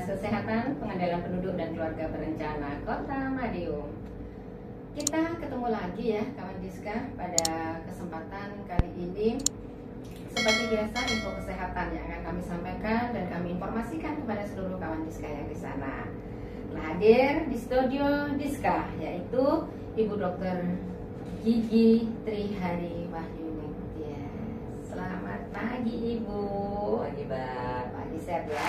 Dinas Kesehatan, Pengendalian Penduduk dan Keluarga Berencana Kota Madiun. Kita ketemu lagi ya kawan Diska pada kesempatan kali ini. Seperti biasa, info kesehatan yang akan kami sampaikan dan kami informasikan kepada seluruh kawan Diska yang di sana. Telah hadir di studio Diska yaitu Ibu Dr. Gigi Trihari Wahyuni. Selamat pagi Ibu. Pagi Mbak. Pagi sehat ya.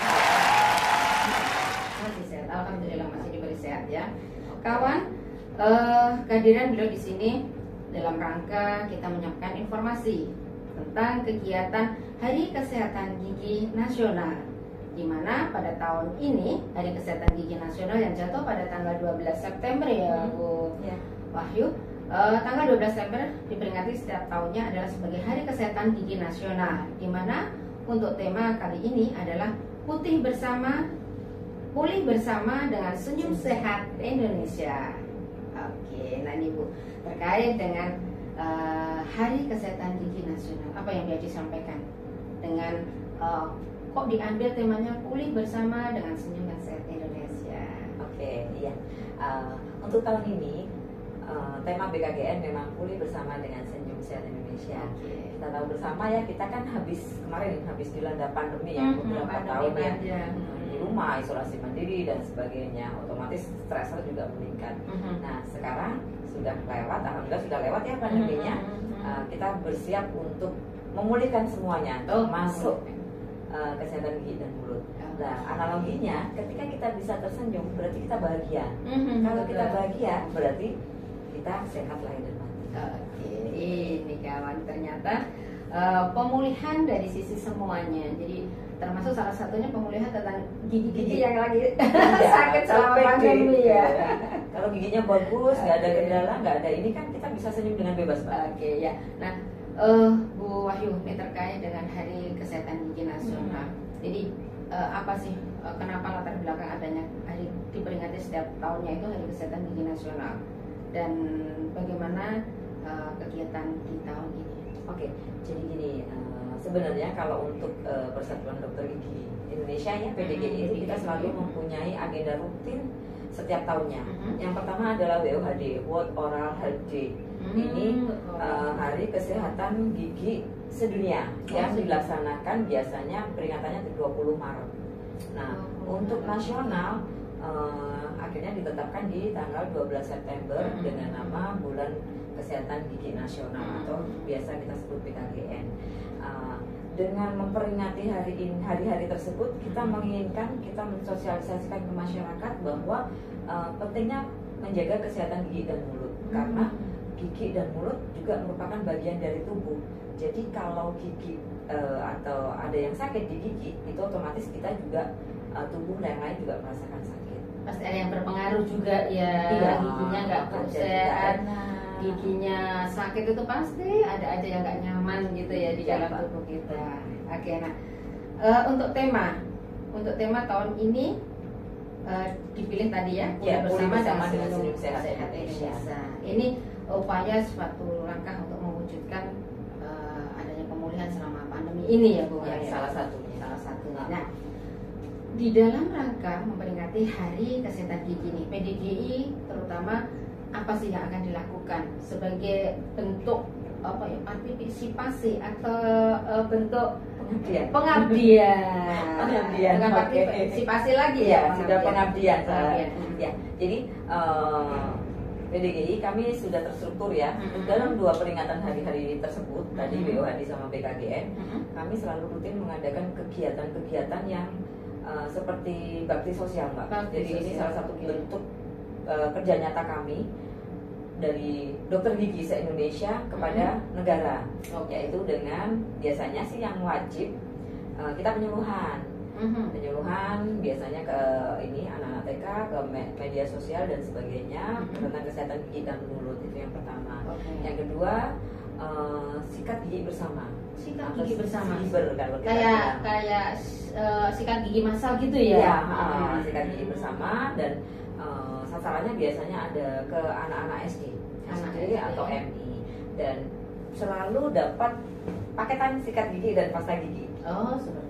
Masih sehat, alhamdulillah masih diberi sehat ya. Kawan, kehadiran beliau di sini dalam rangka kita menyampaikan informasi tentang kegiatan Hari Kesehatan Gigi Nasional, di mana pada tahun ini Hari Kesehatan Gigi Nasional yang jatuh pada tanggal 12 September ya Bu Wahyu. Tanggal 12 September diperingati setiap tahunnya adalah sebagai Hari Kesehatan Gigi Nasional, di mana untuk tema kali ini adalah pulih bersama dengan senyum sehat Indonesia. Oke, nah ini Bu, terkait dengan Hari Kesehatan Gigi Nasional, apa yang dia disampaikan dengan kok diambil temanya pulih bersama dengan senyum yang sehat Indonesia? Oke, iya. Untuk tahun ini tema BKGN memang pulih bersama dengan senyum sehat Indonesia. Kita tahu bersama ya, kita kan kemarin habis dilanda pandemi ya, beberapa tahun ya, di rumah isolasi mandiri dan sebagainya, otomatis stresor juga meningkat. Nah sekarang sudah lewat, alhamdulillah sudah lewat ya pandeminya. Kita bersiap untuk memulihkan semuanya, termasuk kesehatan gigi dan mulut. Nah analoginya, ketika kita bisa tersenyum berarti kita bahagia. Kalau kita bahagia berarti kita sehat lahir dan batin. Oke, ini kawan, ternyata pemulihan dari sisi semuanya. Jadi termasuk salah satunya pemulihan tentang gigi-gigi yang lagi sakit selama pandemi ya. Kalau giginya bagus, nggak ada kendala, nggak ada ini kan kita bisa senyum dengan bebas, Pak. Oke ya. Nah, Bu Wahyu, ini terkait dengan Hari Kesehatan Gigi Nasional. Jadi apa sih, kenapa latar belakang adanya hari diperingati setiap tahunnya itu Hari Kesehatan Gigi Nasional, dan bagaimana kegiatan di tahun ini? Oke, jadi gini, sebenarnya kalau untuk Persatuan Dokter Gigi Indonesia ya, PDGI itu kita selalu mempunyai agenda rutin setiap tahunnya. Yang pertama adalah WOHD, World Oral Health Day. Ini Hari Kesehatan Gigi Sedunia yang dilaksanakan biasanya peringatannya di 20 Maret. Nah, untuk nasional akhirnya ditetapkan di tanggal 12 September dengan nama Bulan Kesehatan Gigi Nasional atau biasa kita sebut BKGN. Dengan memperingati hari-hari tersebut, kita menginginkan, kita mensosialisasikan ke masyarakat bahwa pentingnya menjaga kesehatan gigi dan mulut, karena gigi dan mulut juga merupakan bagian dari tubuh. Jadi kalau gigi atau ada yang sakit di gigi, itu otomatis kita juga tubuh yang lain juga merasakan sakit. Pasti ada yang berpengaruh juga ya, giginya nggak sehat, giginya sakit itu pasti ada aja yang nggak nyaman gitu ya di dalam tubuh kita. Oke, nah untuk tema tahun ini dipilih tadi ya, bersama dengan senyum sehat Indonesia. Ini upaya suatu langkah untuk mewujudkan adanya pemulihan selama pandemi ini ya Bu. Ya, salah satunya. Nah, di dalam rangka memperingati Hari Kesehatan Gigi ini, PDGI terutama apa sih yang akan dilakukan sebagai bentuk partisipasi atau bentuk pengabdian dengan partisipasi lagi ya, sudah pengabdian. Ya, jadi PDGI kami sudah terstruktur ya dalam dua peringatan hari-hari tersebut tadi, WOHD sama BKGN. Kami selalu rutin mengadakan kegiatan-kegiatan yang seperti bakti sosial, Mbak. Jadi ini salah satu bentuk kerja nyata kami dari dokter gigi se-Indonesia kepada negara, yaitu dengan biasanya sih yang wajib kita penyuluhan biasanya ke anak-anak TK, ke media sosial dan sebagainya tentang kesehatan gigi dan mulut, itu yang pertama. Yang kedua, sikat gigi bersama. Sikat gigi bersama. Kalau kayak sikat gigi massal gitu ya. Sikat gigi bersama, dan sasarannya biasanya ada ke anak-anak SD atau MI, dan selalu dapat paketan sikat gigi dan pasta gigi.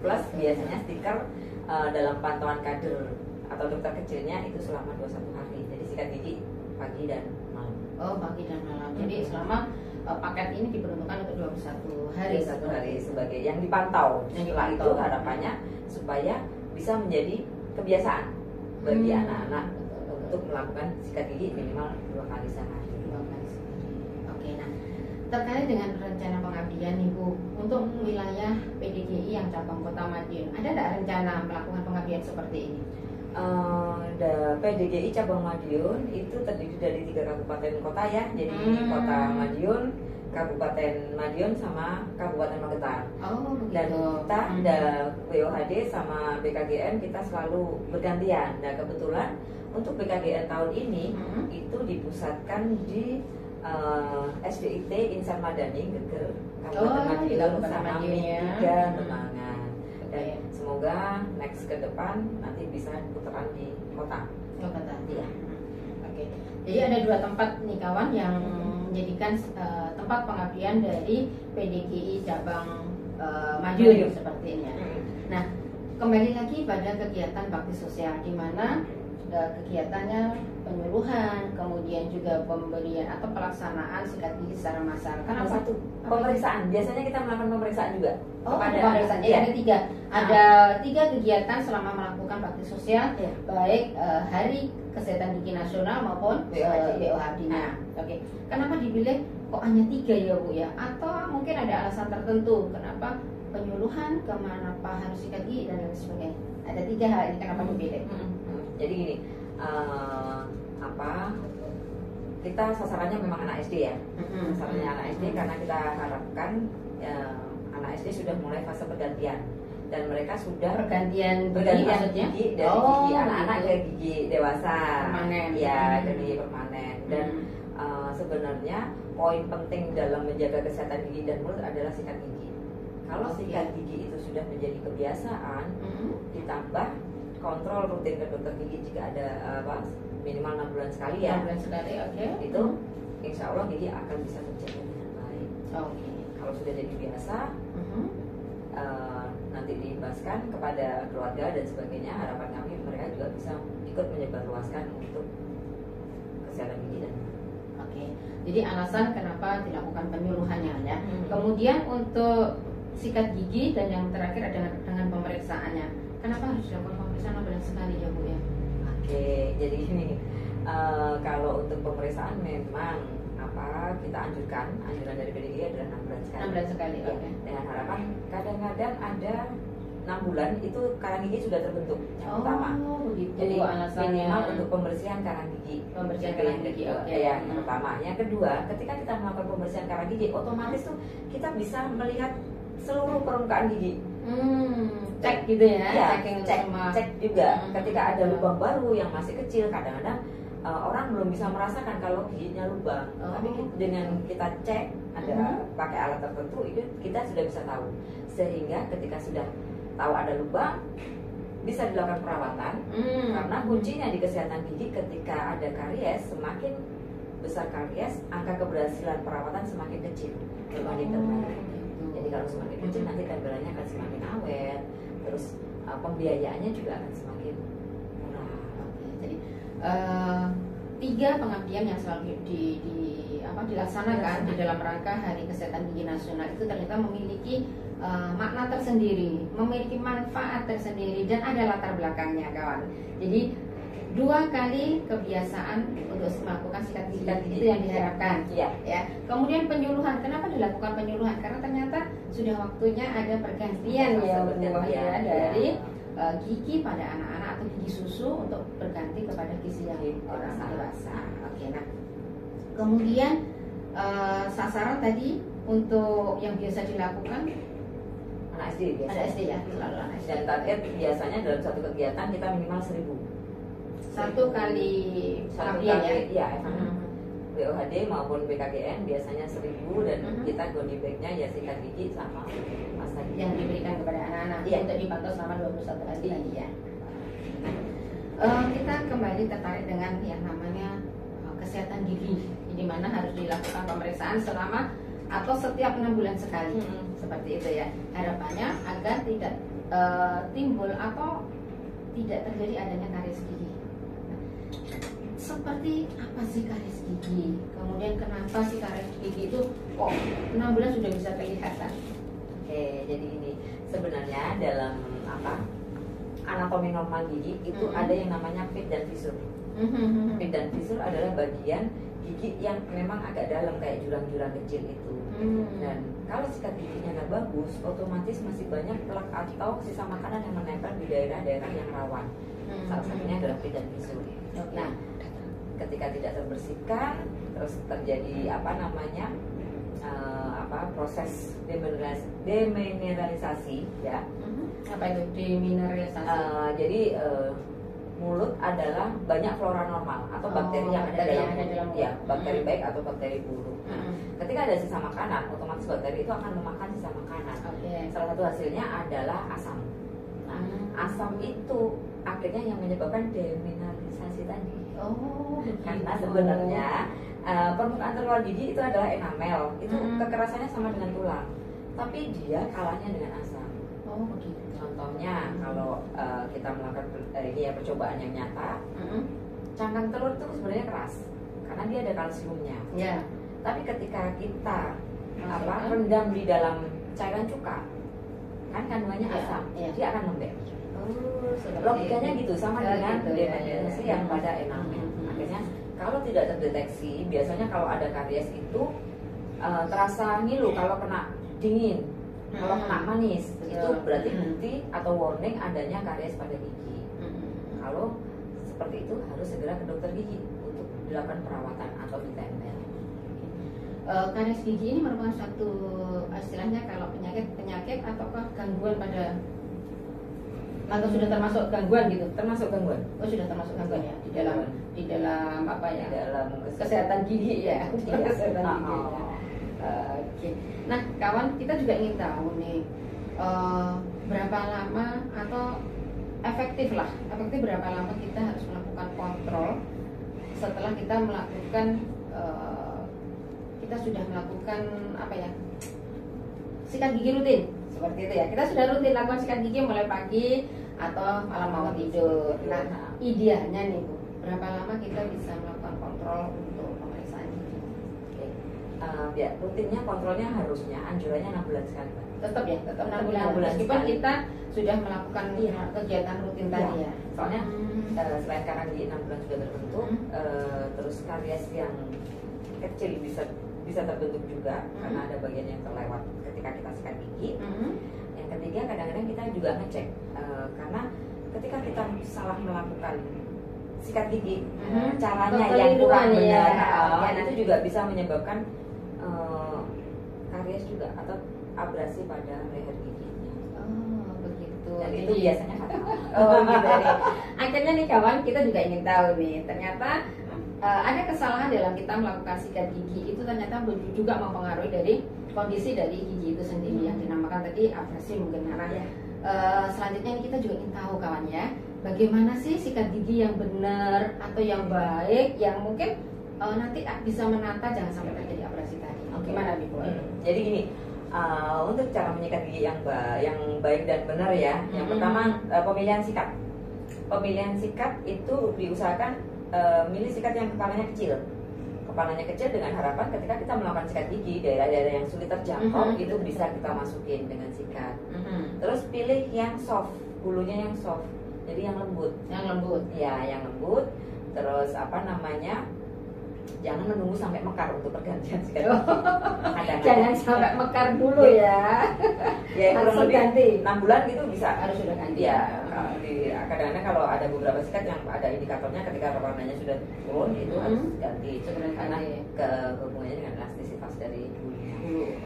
Plus biasanya stiker dalam pantauan kader atau dokter kecilnya itu selama 21 hari. Jadi sikat gigi pagi dan malam. Oh, pagi dan malam. Jadi selama paket ini diperuntukkan untuk 21 hari. 21 hari sebagai yang dipantau. Setelah itu harapannya supaya bisa menjadi kebiasaan bagi anak-anak untuk melakukan sikat gigi minimal 2 kali sehari. 2 kali sehari. Oke, nah terkait dengan rencana pengabdian nih Bu, untuk wilayah PDGI yang cabang Kota Madiun, ada nggak rencana melakukan pengabdian seperti ini? PDGI cabang Madiun itu terdiri dari 3 kabupaten kota ya, jadi Kota Madiun, Kabupaten Madiun sama Kabupaten Magetan. Oh, begitu. Dan kita ada WOHD sama BKGN kita selalu bergantian. Nah kebetulan untuk BKGN tahun ini itu dipusatkan di SDIT Insan Madani Geger Kabupaten Madiun sama Tiga Demangan. Dan semoga next ke depan nanti bisa putaran di kota. Oh, kota. Iya. Oke. Jadi ada 2 tempat nih kawan yang menjadikan tempat pengabdian dari PDGI cabang Madiun seperti ini ya. Nah, kembali lagi pada kegiatan bakti sosial di mana kegiatannya penyuluhan, kemudian juga pemberian atau pelaksanaan sikat gigi secara massal. Karena satu pemeriksaan, biasanya kita melakukan pemeriksaan juga. Oh, pemeriksaan. Iya. Ada 3 kegiatan selama melakukan bakti sosial, baik Hari Kesehatan Gigi Nasional maupun WOHD-nya. Oke. Kenapa dipilih kok hanya 3 ya Bu ya? Atau mungkin ada alasan tertentu kenapa penyuluhan, kemana Pak harus sikat gigi dan lain sebagainya? Ada 3 hal ini kenapa dipilih? Jadi gini, kita sasarannya memang anak SD ya. Sasarannya anak SD karena kita harapkan anak SD sudah mulai fase pergantian dan mereka sudah pergantian gigi dari gigi anak-anak ke gigi dewasa, permanen. Ya, ke gigi permanen. Dan sebenarnya poin penting dalam menjaga kesehatan gigi dan mulut adalah sikat gigi. Kalau sikat gigi itu sudah menjadi kebiasaan, ditambah kontrol rutin ke dokter gigi jika ada minimal 6 bulan sekali ya. 6 bulan sekali, oke. Itu insya Allah gigi akan bisa terjaga dengan baik. Oke. Kalau sudah jadi biasa, nanti diimbaskan kepada keluarga dan sebagainya. Harapan kami mereka juga bisa ikut menyebarluaskan untuk kesehatan gigi dan. Oke. Jadi alasan kenapa dilakukan penyuluhannya ya. Kemudian untuk sikat gigi dan yang terakhir adalah dengan pemeriksaannya. Kenapa harus dilakukan pemeriksaan 6 bulan sekali ya Bu ya? Oke, jadi gini, kalau untuk pemeriksaan memang kita anjuran dari PDGI adalah 6 bulan sekali. 6 bulan sekali, ya, oke. Dengan harapan kadang-kadang ada 6 bulan itu karang gigi sudah terbentuk yang pertama. Begitu. Jadi alasannya minimal untuk pembersihan karang gigi. Pembersihan Itu karang yang gigi, kedua. oke. Yang pertama. Yang kedua, ketika kita melakukan pembersihan karang gigi, otomatis tuh kita bisa melihat seluruh permukaan gigi. Cek gitu ya, cek juga. Ketika ada lubang baru yang masih kecil, kadang-kadang orang belum bisa merasakan kalau giginya lubang. Tapi dengan kita cek, ada pakai alat tertentu, itu kita sudah bisa tahu. Sehingga ketika sudah tahu ada lubang, bisa dilakukan perawatan. Karena kuncinya di kesehatan gigi, ketika ada karies, semakin besar karies, angka keberhasilan perawatan semakin kecil dibanding tempelan. Jadi kalau semakin kecil nanti tempelannya akan semakin awet, terus pembiayaannya juga akan semakin murah. Jadi 3 pengabdian yang selalu dilaksanakan di dalam rangka Hari Kesehatan Gigi Nasional itu ternyata memiliki makna tersendiri, memiliki manfaat tersendiri dan ada latar belakangnya kawan. Jadi 2 kali kebiasaan untuk melakukan sikat gigi itu yang diharapkan. Ya. Kemudian penyuluhan. Kenapa dilakukan penyuluhan? Karena ternyata sudah waktunya ada pergantian dari gigi pada anak-anak atau gigi susu untuk berganti kepada gizi yang orang dewasa. Oke, nah kemudian sasaran tadi untuk yang biasa dilakukan anak SD biasa. Anak SD ya, selalu anak SD. Dan target biasanya dalam satu kegiatan kita minimal 1000. Satu kali pengabdian ya? Iya, WOHD maupun BKGN biasanya 1000 dan kita goodie bag-nya ya sikat gigi sama masa yang diberikan kepada anak-anak untuk dipantau selama 21 hari lagi ya. Kita kembali tertarik dengan yang namanya kesehatan gigi, di mana harus dilakukan pemeriksaan selama atau setiap 6 bulan sekali, seperti itu ya. Harapannya agar tidak timbul atau tidak terjadi adanya karies gigi. Nah, seperti apa sih karies gigi? Kemudian kenapa sih karies gigi itu kok 6 bulan sudah bisa kelihatan? Oke, jadi ini sebenarnya dalam anatomi normal gigi itu ada yang namanya pit dan fissure. Pit dan fissure adalah bagian gigi yang memang agak dalam kayak jurang-jurang kecil itu. Dan kalau sikat giginya nggak bagus, otomatis masih banyak plak atau sisa makanan yang menempel di daerah-daerah yang rawan. Salah satunya adalah pit dan fissure. Nah, ketika tidak terbersihkan, terus terjadi proses demineralisasi, ya. Apa itu demineralisasi? Jadi mulut adalah banyak flora normal atau bakteri yang ada dalam mulut, ya, bakteri baik atau bakteri buruk. Nah, ketika ada sisa makanan, otomatis bakteri itu akan memakan sisa makanan. Salah satu hasilnya adalah asam. Nah, asam itu akhirnya yang menyebabkan demineralisasi tadi. Karena sebenarnya permukaan terluar gigi itu adalah enamel, itu kekerasannya sama dengan tulang, tapi dia kalahnya dengan asam. Begitu. Contohnya kalau kita melakukan percobaan yang nyata, cangkang telur itu sebenarnya keras karena dia ada kalsiumnya. Tapi ketika kita rendam di dalam cairan cuka, kan kandungannya asam, dia akan lembek. Logikanya gitu, sama dengan demineralisasi yang pada enamel. Akhirnya kalau tidak terdeteksi, biasanya kalau ada karies itu terasa ngilu kalau kena dingin, kalau kena manis, itu berarti bukti atau warning adanya karies pada gigi. Kalau seperti itu harus segera ke dokter gigi untuk dilakukan perawatan atau ditempel. Karies gigi ini merupakan satu istilahnya kalau penyakit ataukah gangguan pada, atau sudah termasuk gangguan gitu? Termasuk gangguan. Sudah termasuk gangguan ya di dalam apa ya? Dalam kesehatan gigi ya. Kesehatan gigi. Oke. Nah, kawan, kita juga ingin tahu nih berapa lama atau efektif berapa lama kita harus melakukan kontrol setelah kita melakukan kita sudah melakukan sikat gigi rutin seperti itu ya. Kita sudah rutin lakukan sikat gigi mulai pagi atau malam mau tidur. Nah, idealnya nih Bu, berapa lama kita bisa melakukan kontrol untuk pemeriksaan gigi? Ya, rutinnya kontrolnya harusnya anjurannya 6 bulan sekali. Tetap 6 bulan. Meskipun kita sudah melakukan kegiatan rutin tadi ya. Soalnya selain karena di 6 bulan sudah terbentuk, terus karies yang kecil bisa terbentuk juga karena ada bagian yang terlewat ketika kita sikat gigi. Yang ketiga, kadang-kadang kita juga ngecek karena ketika kita salah melakukan sikat gigi, caranya yang kurang benar, itu juga bisa menyebabkan karies juga atau abrasi pada leher giginya. Begitu. Dan itu biasanya fatal. Gitu nih. Akhirnya nih kawan, kita juga ingin tahu nih, ternyata ada kesalahan dalam kita melakukan sikat gigi itu ternyata juga mempengaruhi dari kondisi dari gigi itu sendiri yang dinamakan tadi abrasi mungkin. Karena selanjutnya ini kita juga ingin tahu kawan ya, bagaimana sih sikat gigi yang benar atau yang baik yang mungkin nanti bisa menata jangan sampai terjadi abrasi tadi. Gimana nih Bu? Jadi gini, untuk cara menyikat gigi yang baik dan benar ya. Yang pertama, pemilihan sikat. Pemilihan sikat itu diusahakan milih sikat yang kepalanya kecil. Kepalanya kecil dengan harapan ketika kita melakukan sikat gigi, daerah-daerah yang sulit terjangkau itu bisa kita masukin dengan sikat. Terus pilih yang soft, bulunya yang soft, jadi yang lembut. Ya, yang lembut. Terus jangan menunggu sampai mekar untuk pergantian sikat gigi. Jangan sampai mekar dulu ya. Ya, harus ganti 6 bulan gitu bisa. Harus sudah ganti. Ya, kadang-kadang kalau ada beberapa sikat yang ada indikatornya ketika warnanya sudah turun itu harus ganti. Karena hubungannya dengan elastisitas dari bulunya.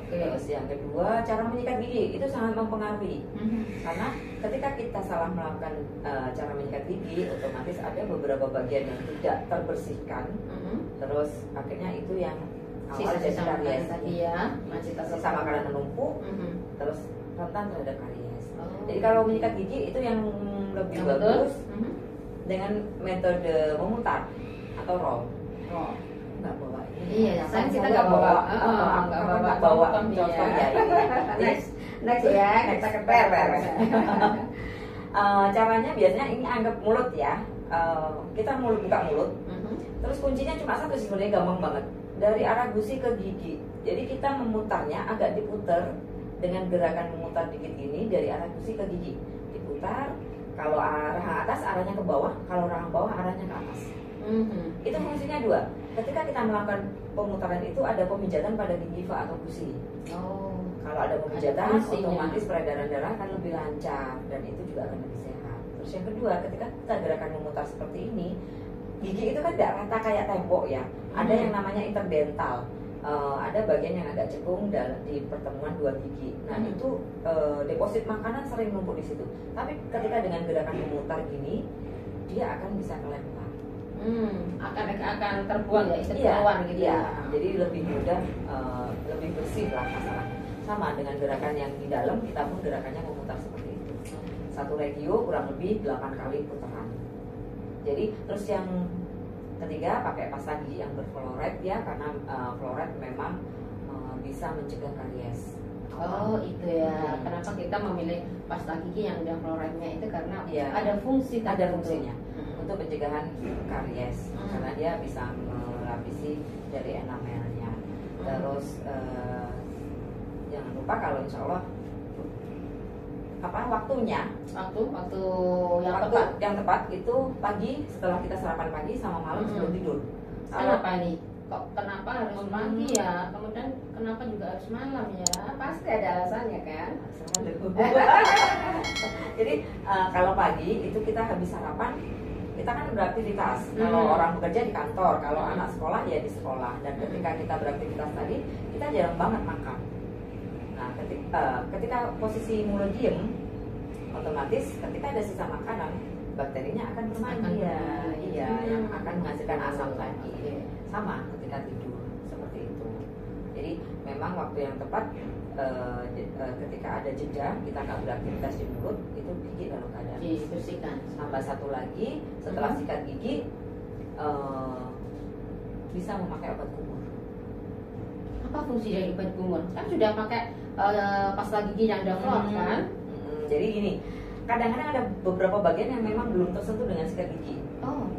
Terus yang kedua, cara menyikat gigi itu sangat mempengaruhi. Karena ketika kita salah melakukan cara menyikat gigi, otomatis ada beberapa bagian yang tidak terbersihkan. Terus akhirnya itu yang sisa karies tadi ya, sisa makanan menumpuk, terus rentan terhadap karies. Jadi kalau menyikat gigi itu yang lebih bagus dengan metode memutar atau roll. Nggak bawa ini. Iya, saya kita nggak bawa contoh ya. Next ya, kita ke Caranya biasanya ini anggap mulut ya. Kita buka mulut. Terus kuncinya cuma satu sih, sebenarnya gampang banget. Dari arah gusi ke gigi. Jadi kita memutarnya agak diputar dengan gerakan memutar dikit ini dari arah gusi ke gigi. Diputar. Kalau arah atas arahnya ke bawah, kalau arah bawah arahnya ke atas. Itu fungsinya dua. Ketika kita melakukan pemutaran itu ada pemijatan pada gingiva atau gusi. Kalau ada pemijatan, otomatis peredaran darah akan lebih lancar dan itu juga akan lebih sehat. Terus yang kedua, ketika kita gerakan memutar seperti ini, gigi itu kan tidak rata kayak tembok ya. Ada yang namanya interdental. Ada bagian yang agak cekung di pertemuan dua gigi. Nah itu deposit makanan sering numpuk di situ. Tapi ketika dengan gerakan memutar gini, dia akan bisa kelempar. Akan terbuang ya, keluar gitu ya. Jadi lebih mudah, lebih bersih lah masalahnya. Sama dengan gerakan yang di dalam, kita pun gerakannya memutar seperti itu. Satu regio kurang lebih 8 kali putaran. Jadi terus yang ketiga pakai pasta gigi yang berfluoride ya, karena fluoride memang bisa mencegah karies. Itu ya. Kenapa kita memilih pasta gigi yang ada fluoride-nya itu karena ada fungsinya untuk pencegahan karies. Karena dia bisa melapisi dari enamelnya. Terus jangan lupa kalau insya Allah waktunya yang tepat itu pagi setelah kita sarapan pagi sama malam sebelum tidur. Kenapa nih? Kenapa harus pagi ya? Kemudian kenapa juga harus malam ya? Pasti ada alasannya kan? Jadi kalau pagi itu kita habis sarapan, kita kan beraktivitas. Kalau orang bekerja di kantor, kalau anak sekolah ya di sekolah. Dan ketika kita beraktivitas tadi, kita jarang banget makan. Nah, ketika posisi mulut diem, otomatis ketika ada sisa makanan, bakterinya akan bermain yang akan menghasilkan asam tadi. Sama ketika tidur seperti itu. Jadi memang waktu yang tepat ketika ada jeda kita nggak beraktivitas di mulut, itu gigi dalam keadaan dibersihkan. Tambah satu lagi, setelah sikat gigi bisa memakai obat kumur. Apa fungsi dari obat kumur? Kan sudah pakai pasta gigi yang ada fluor kan? Jadi gini, kadang-kadang ada beberapa bagian yang memang belum tersentuh dengan sikat gigi.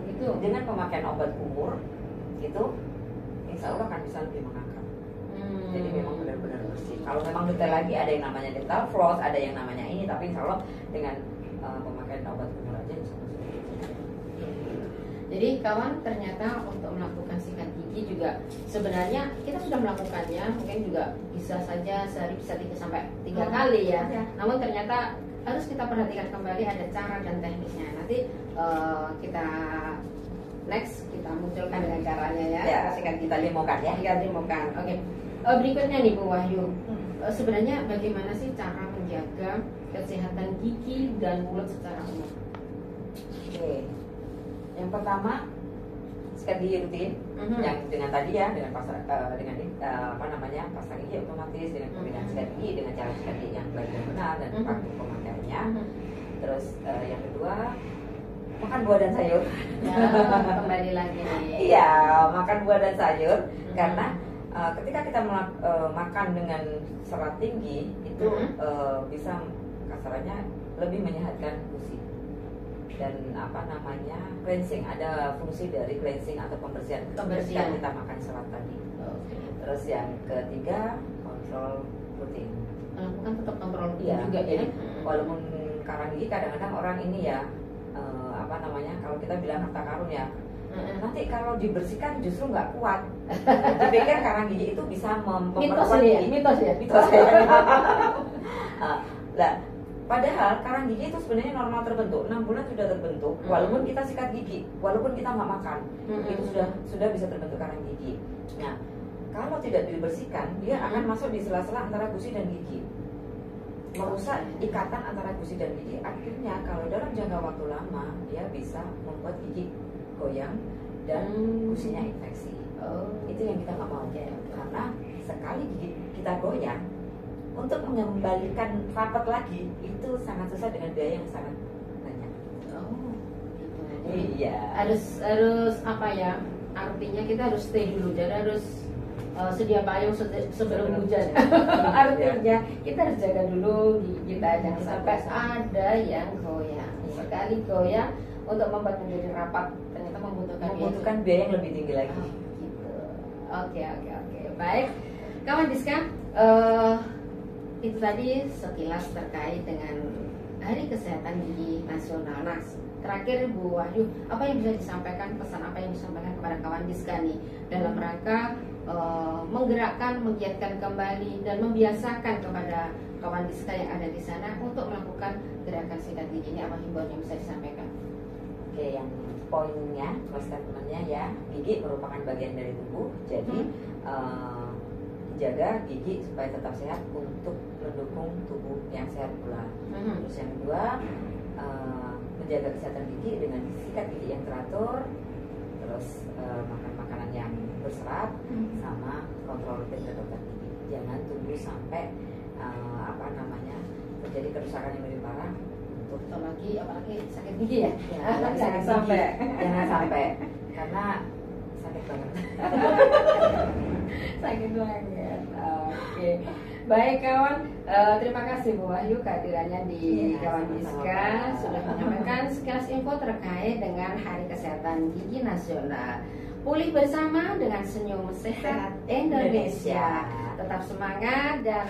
Gitu. Dengan pemakaian obat kumur itu insya Allah akan bisa lebih mengangkat. Jadi memang benar-benar bersih. Kalau memang detail lagi ada yang namanya dental floss, ada yang namanya ini, tapi insya Allah dengan pemakaian obat kumur aja insya Allah. Jadi kawan, ternyata untuk melakukan sikat gigi juga sebenarnya kita sudah melakukannya, mungkin juga bisa saja sehari bisa 3 sampai 3 kali ya. Namun ternyata harus kita perhatikan kembali ada cara dan tekniknya. Nanti kita next kita munculkan dengan caranya ya. Sikat kita demokan ya. Kita demokan. Oke. Berikutnya nih Bu Wahyu. Sebenarnya bagaimana sih cara menjaga kesehatan gigi dan mulut secara umum? Oke. Yang pertama sikat gigi rutin, yang dengan tadi ya, dengan pasta pasta gigi otomatis dengan pembinaan sikat gigi dengan cara sikat gigi yang baik dan benar dan waktu pemakaiannya. Terus yang kedua makan buah dan sayur. Ya, kembali lagi nih. Iya, makan buah dan sayur karena ketika kita makan dengan serat tinggi itu bisa kasarannya lebih menyehatkan gusi dan cleansing, ada fungsi dari cleansing atau pembersihan ketika kita makan serat tadi. Terus yang ketiga kontrol protein. Kan tetap kontrol juga ya. Walaupun karang gigi kadang-kadang orang ini ya kalau kita bilang harta karun ya, nanti kalau dibersihkan justru nggak kuat. Dipikir karang gigi itu bisa memperkuat gigi. Mitos ya. Nah, padahal karang gigi itu sebenarnya normal terbentuk 6 bulan sudah terbentuk, walaupun kita sikat gigi, walaupun kita nggak makan, itu sudah bisa terbentuk karang gigi. Nah, kalau tidak dibersihkan, dia akan masuk di sela-sela antara gusi dan gigi, merusak ikatan antara gusi dan gigi. Akhirnya kalau dalam jangka waktu lama dia bisa membuat gigi goyang dan gusinya infeksi. Itu yang kita nggak mau, karena sekali gigi kita goyang, untuk mengembalikan rapat lagi itu sangat susah dengan biaya yang sangat banyak. Iya. Harus apa ya? Artinya kita harus stay dulu, jadi harus sedia payung sebelum hujan. Artinya kita harus jaga dulu gigi kita, jangan sampai ada yang goyang. Sekali goyang untuk membuat menjadi rapat ternyata membutuhkan biaya yang lebih tinggi lagi. Gitu. Oke. Baik, kawan Diska, itu tadi sekilas terkait dengan Hari Kesehatan Gigi Nasional. Nah, terakhir Bu Wahyu, apa yang bisa disampaikan, pesan apa yang disampaikan kepada kawan Diska nih dalam rangka menggerakkan, menggiatkan kembali dan membiasakan kepada kawan Diska yang ada di sana untuk melakukan gerakan sikat gigi ini, apa himbauan yang bisa disampaikan? Oke, yang poinnya, statementnya ya, gigi merupakan bagian dari tubuh, jadi jaga gigi supaya tetap sehat untuk mendukung tubuh yang sehat pula. Terus yang kedua, menjaga kesehatan gigi dengan sikat gigi yang teratur, terus makan makanan yang berserat, sama kontrol rutin ke dokter gigi. Jangan tunggu sampai terjadi kerusakan yang lebih parah untuk apalagi sakit gigi ya. Jangan sampai karena sakit banget. Sakit banget. Oke. Baik kawan, terima kasih Bu Wahyu kehadirannya di kawan Diska sudah menyampaikan sekilas info terkait dengan Hari Kesehatan Gigi Nasional. Pulih bersama dengan senyum sehat Indonesia. Tetap semangat dan